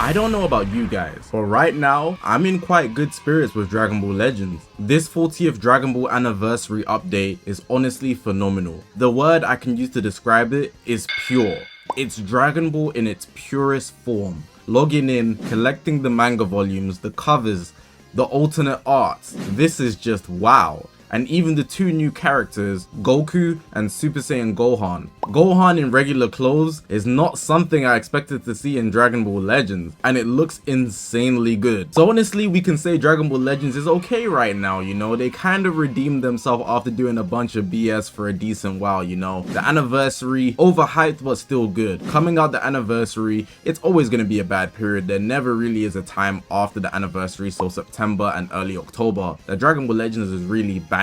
I don't know about you guys, but right now, I'm in quite good spirits with Dragon Ball Legends. This 40th Dragon Ball anniversary update is honestly phenomenal. The word I can use to describe it is pure. It's Dragon Ball in its purest form. Logging in, collecting the manga volumes, the covers, the alternate arts, this is just wow. And even the two new characters, Goku and Super Saiyan Gohan. Gohan in regular clothes is not something I expected to see in Dragon Ball Legends, and it looks insanely good. So honestly, we can say Dragon Ball Legends is okay right now, you know. They kind of redeemed themselves after doing a bunch of BS for a decent while, you know. The anniversary, overhyped but still good. Coming out the anniversary, it's always going to be a bad period. There never really is a time after the anniversary, so September and early October. The Dragon Ball Legends is really banging.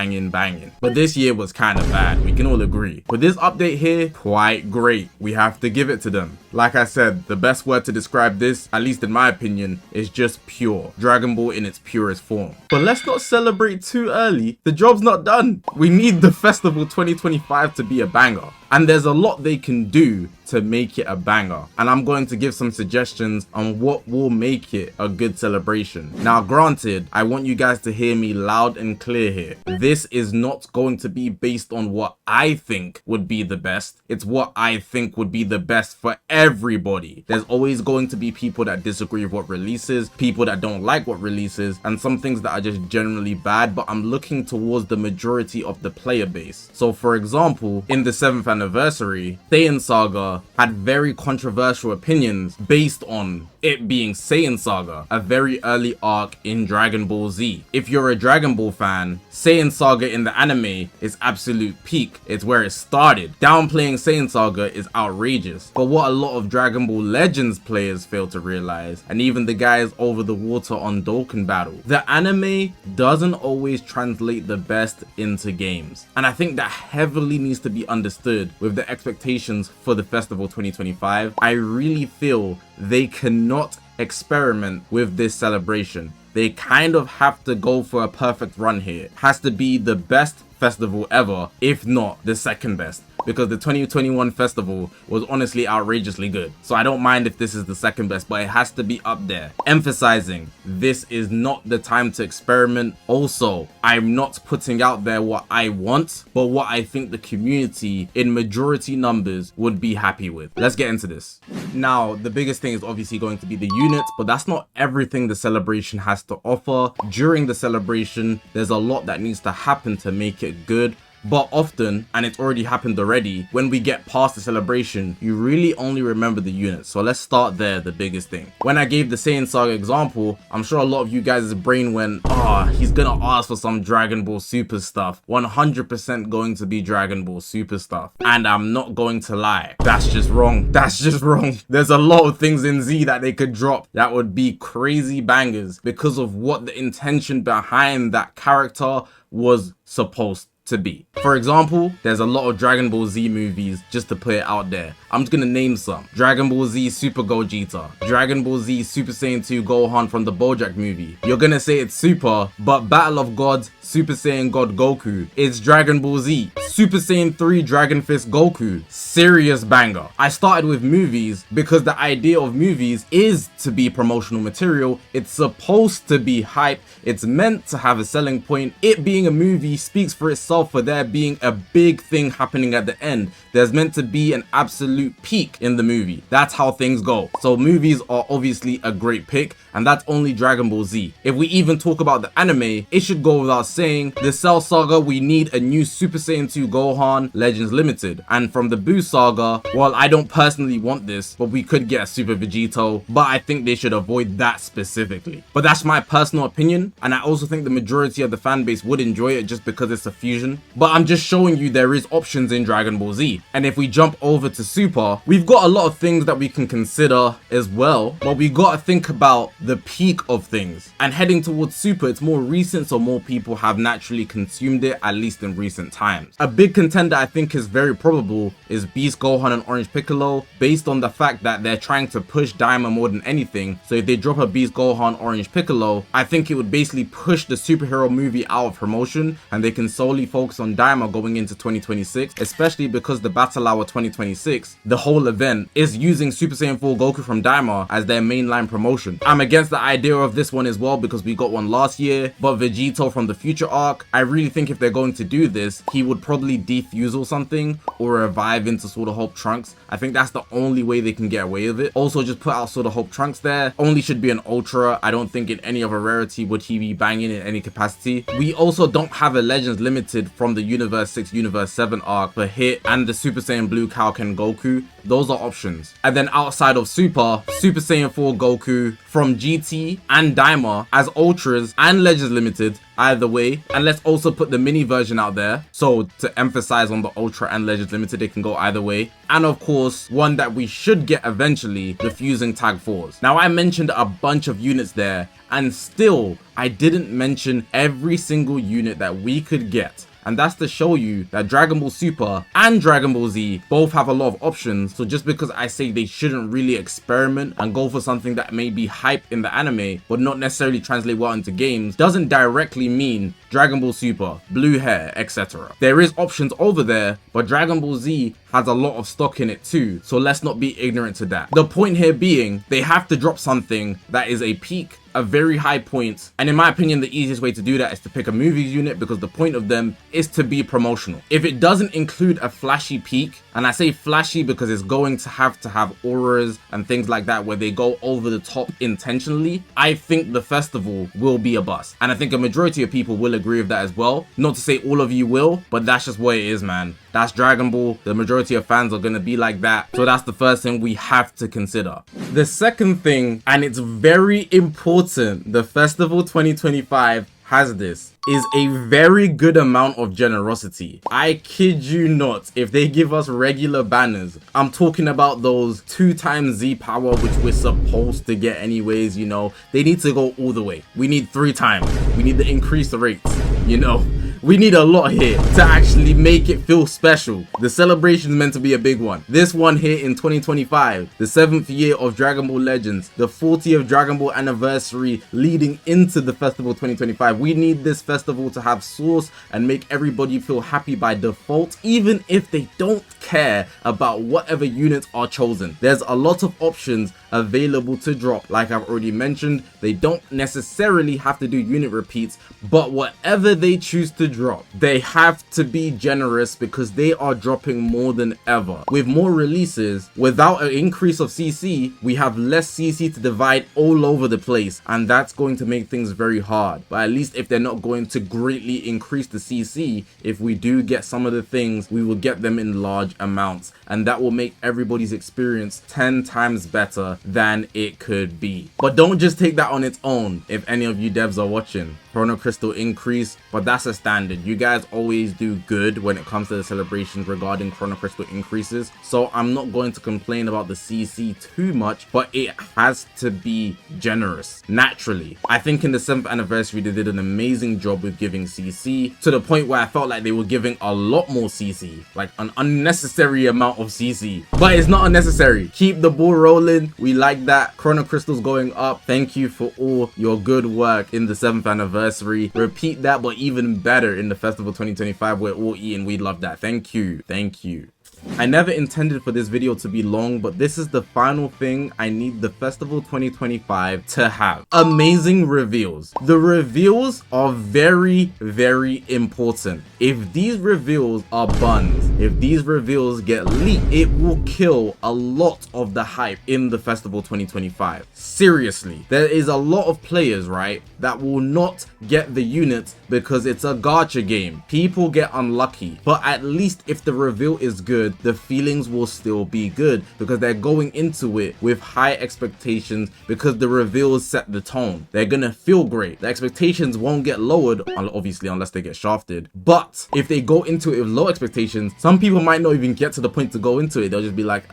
But this year was kind of bad, we can all agree. But this update here, quite great. We have to give it to them. Like I said, the best word to describe this, at least in my opinion, is just pure. Dragon Ball in its purest form. But let's not celebrate too early. The job's not done. We need the Festival 2025 to be a banger. And there's a lot they can do to make it a banger. And I'm going to give some suggestions on what will make it a good celebration. Now, granted, I want you guys to hear me loud and clear here. This is not going to be based on what I think would be the best. It's what I think would be the best for everybody. There's always going to be people that disagree with what releases, people that don't like what releases, and some things that are just generally bad, but I'm looking towards the majority of the player base. So for example, in the 7th anniversary, Saiyan Saga had very controversial opinions based on it being Saiyan Saga, a very early arc in Dragon Ball Z. If you're a Dragon Ball fan, Saiyan Saga in the anime is absolute peak. It's where it started. Downplaying Saiyan Saga is outrageous. But what a lot of Dragon Ball Legends players fail to realize, and even the guys over the water on Dokkan Battle, the anime doesn't always translate the best into games. And I think that heavily needs to be understood with the expectations for the Festival 2025. I really feel they cannot experiment with this celebration. They kind of have to go for a perfect run here. It has to be the best festival ever, if not the second best, because the 2021 festival was honestly outrageously good. So I don't mind if this is the second best, but it has to be up there. Emphasizing, this is not the time to experiment. Also, I'm not putting out there what I want, but what I think the community in majority numbers would be happy with. Let's get into this. Now, the biggest thing is obviously going to be the units, but that's not everything the celebration has to offer. During the celebration, there's a lot that needs to happen to make it good. But often, and it's already happened already, when we get past the celebration, you really only remember the units. So let's start there, the biggest thing. When I gave the Saiyan Saga example, I'm sure a lot of you guys' brain went, he's gonna ask for some Dragon Ball Super stuff. 100% going to be Dragon Ball Super stuff. And I'm not going to lie, that's just wrong. That's just wrong. There's a lot of things in Z that they could drop that would be crazy bangers because of what the intention behind that character was supposed to be. For example, there's a lot of Dragon Ball Z movies, just to put it out there. I'm just gonna name some. Dragon Ball Z Super Gogeta, Dragon Ball Z Super Saiyan 2 Gohan from the BoJack movie. You're gonna say it's super, but Battle of Gods Super Saiyan God Goku, it's Dragon Ball Z. Super Saiyan 3 Dragon Fist Goku, serious banger. I started with movies because the idea of movies is to be promotional material. It's supposed to be hype. It's meant to have a selling point. It being a movie speaks for itself for there being a big thing happening at the end. There's meant to be an absolute peak in the movie. That's how things go. So movies are obviously a great pick, and that's only Dragon Ball Z. If we even talk about the anime, it should go without saying, the Cell Saga, we need a new Super Saiyan 2 Gohan Legends Limited. And from the Buu Saga, well, I don't personally want this, but we could get a Super Vegito, but I think they should avoid that specifically. But that's my personal opinion, and I also think the majority of the fan base would enjoy it just because it's a fusion. But I'm just showing you there is options in Dragon Ball Z. And if we jump over to Super, we've got a lot of things that we can consider as well, but we got to think about the peak of things. And heading towards Super, it's more recent, so more people have naturally consumed it, at least in recent times. A big contender I think is very probable is Beast Gohan and Orange Piccolo, based on the fact that they're trying to push Daima more than anything. So if they drop a Beast Gohan Orange Piccolo, I think it would basically push the superhero movie out of promotion and they can solely focus on Daima going into 2026, especially because the Battle Hour 2026, the whole event, is using Super Saiyan 4 Goku from Daima as their mainline promotion. I'm against the idea of this one as well because we got one last year, but Vegito from the Future arc, I really think if they're going to do this, he would probably defuse or something, or revive into Sword of Hope Trunks. I think that's the only way they can get away with it. Also, just put out Sword of Hope Trunks there. Only should be an Ultra. I don't think in any other rarity would he be banging in any capacity. We also don't have a Legends Limited from the Universe 6, Universe 7 arc for Hit and the Super Saiyan Blue Kaioken Goku. Those are options. And then outside of Super Saiyan 4 Goku from GT and Daima as Ultras and Legends Limited, either way. And let's also put the mini version out there, so to emphasize on the Ultra and Legends Limited, it can go either way. And of course, one that we should get eventually, the Fusing Tag 4s. Now I mentioned a bunch of units there, and still I didn't mention every single unit that we could get. And that's to show you that Dragon Ball Super and Dragon Ball Z both have a lot of options. So just because I say they shouldn't really experiment and go for something that may be hype in the anime but not necessarily translate well into games, doesn't directly mean Dragon Ball Super, Blue Hair, etc. There is options over there, but Dragon Ball Z has a lot of stock in it too, so let's not be ignorant to that. The point here being, they have to drop something that is a peak, a very high point, and in my opinion the easiest way to do that is to pick a movies unit, because the point of them is to be promotional. If it doesn't include a flashy peak, and I say flashy because it's going to have auras and things like that where they go over the top intentionally, I think the festival will be a bust. And I think a majority of people will agree with that as well. Not to say all of you will, but that's just what it is, man. That's Dragon Ball. The majority of fans are going to be like that. So that's the first thing we have to consider. The second thing, and it's very important, the Festival 2025 has this, is a very good amount of generosity. I kid you not, if they give us regular banners, I'm talking about those 2x Z power, which we're supposed to get anyways, you know, they need to go all the way. We need 3 times. We need to increase the rates, you know. We need a lot here to actually make it feel special. The celebration is meant to be a big one. This one here in 2025, the 7th year of Dragon Ball Legends, the 40th Dragon Ball anniversary leading into the Festival 2025. We need this festival to have source and make everybody feel happy by default, even if they don't care about whatever units are chosen. There's a lot of options available to drop. Like I've already mentioned, they don't necessarily have to do unit repeats, but whatever they choose to drop, they have to be generous because they are dropping more than ever. With more releases, without an increase of CC, we have less CC to divide all over the place, and that's going to make things very hard. But at least if they're not going to greatly increase the CC, if we do get some of the things, we will get them in large amounts, and that will make everybody's experience 10 times better than it could be. But don't just take that on its own. If any of you devs are watching, Chrono Crystal increase, but that's a standard. You guys always do good when it comes to the celebrations regarding Chrono Crystal increases, so I'm not going to complain about the CC too much, but it has to be generous naturally. I think in the 7th anniversary they did an amazing job with giving CC, to the point where I felt like they were giving a lot more CC, like an unnecessary amount of CC, but it's not unnecessary. Keep the ball rolling. We like that. Chrono Crystal's going up. Thank you for all your good work in the 7th anniversary. Repeat that, but even better in the Festival 2025. We're all eating. We love that. Thank you. Thank you. I never intended for this video to be long, but this is the final thing I need the Festival 2025 to have. Amazing reveals. The reveals are very, very important. If these reveals are buns, if these reveals get leaked, it will kill a lot of the hype in the Festival 2025. Seriously, there is a lot of players, right, that will not get the units because it's a gacha game. People get unlucky, but at least if the reveal is good, the feelings will still be good because they're going into it with high expectations, because the reveals set the tone. They're gonna feel great. The expectations won't get lowered, obviously, unless they get shafted. But if they go into it with low expectations, some people might not even get to the point to go into it. They'll just be like,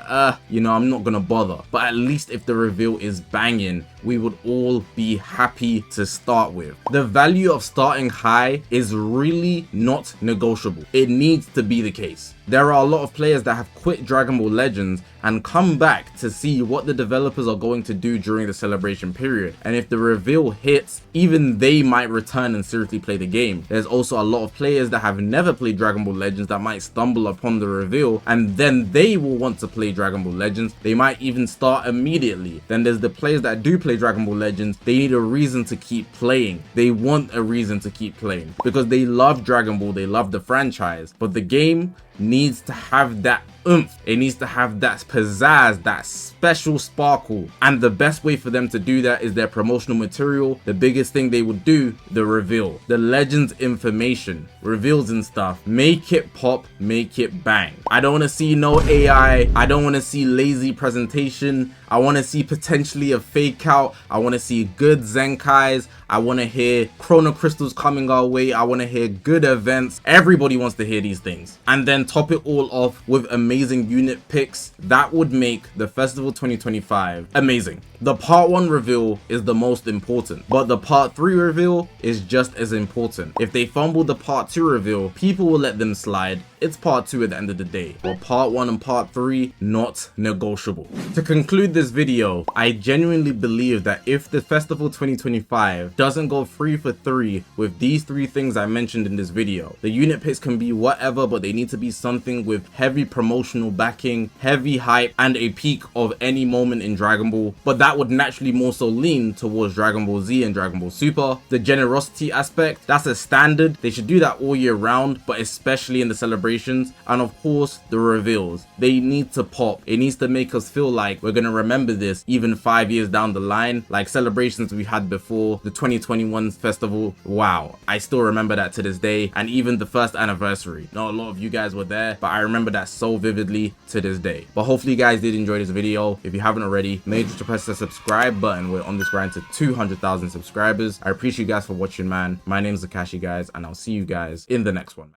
you know, I'm not gonna bother. But at least if the reveal is banging, we would all be happy to start with. The value of starting high is really not negotiable. It needs to be the case. There are a lot of players that have quit Dragon Ball Legends and come back to see what the developers are going to do during the celebration period, and if the reveal hits, even they might return and seriously play the game. There's also a lot of players that have never played Dragon Ball Legends that might stumble upon the reveal, and then they will want to play Dragon Ball Legends. They might even start immediately. Then there's the players that do play Dragon Ball Legends. They need a reason to keep playing. They want a reason to keep playing because they love Dragon Ball, they love the franchise, but the game needs to have that oomph. It needs to have that pizzazz, that special sparkle, and the best way for them to do that is their promotional material. The biggest thing they would do, the reveal, the Legends information, reveals and stuff. Make it pop, make it bang. I don't want to see no AI. I don't want to see lazy presentation. I want to see potentially a fake out. I want to see good Zenkais. I want to hear Chrono Crystals coming our way. I want to hear good events. Everybody wants to hear these things. And then top it all off with amazing unit picks. That would make the Festival 2025 amazing. The part 1 reveal is the most important, but the part 3 reveal is just as important. If they fumble the part 2 reveal, people will let them slide. It's part 2 at the end of the day. But part 1 and part 3, not negotiable. To conclude this video, I genuinely believe that if the Festival 2025 doesn't go 3 for 3 with these 3 things I mentioned in this video, the unit picks can be whatever, but they need to be something with heavy promotional backing, heavy hype, and a peak of any moment in Dragon Ball. But that would naturally more so lean towards Dragon Ball Z and Dragon Ball Super. The generosity aspect, that's a standard. They should do that all year round, but especially in the celebrations. And of course, the reveals. They need to pop. It needs to make us feel like we're gonna remember this even 5 years down the line, like celebrations we had before the 2021 festival. Wow, I still remember that to this day, and even the first anniversary. Not a lot of you guys were there, but I remember that so vividly to this day. But hopefully you guys did enjoy this video. If you haven't already, make sure to press the subscribe button. We're on this grind to 200,000 subscribers. I appreciate you guys for watching, man. My name is Zakashi, guys, and I'll see you guys in the next one.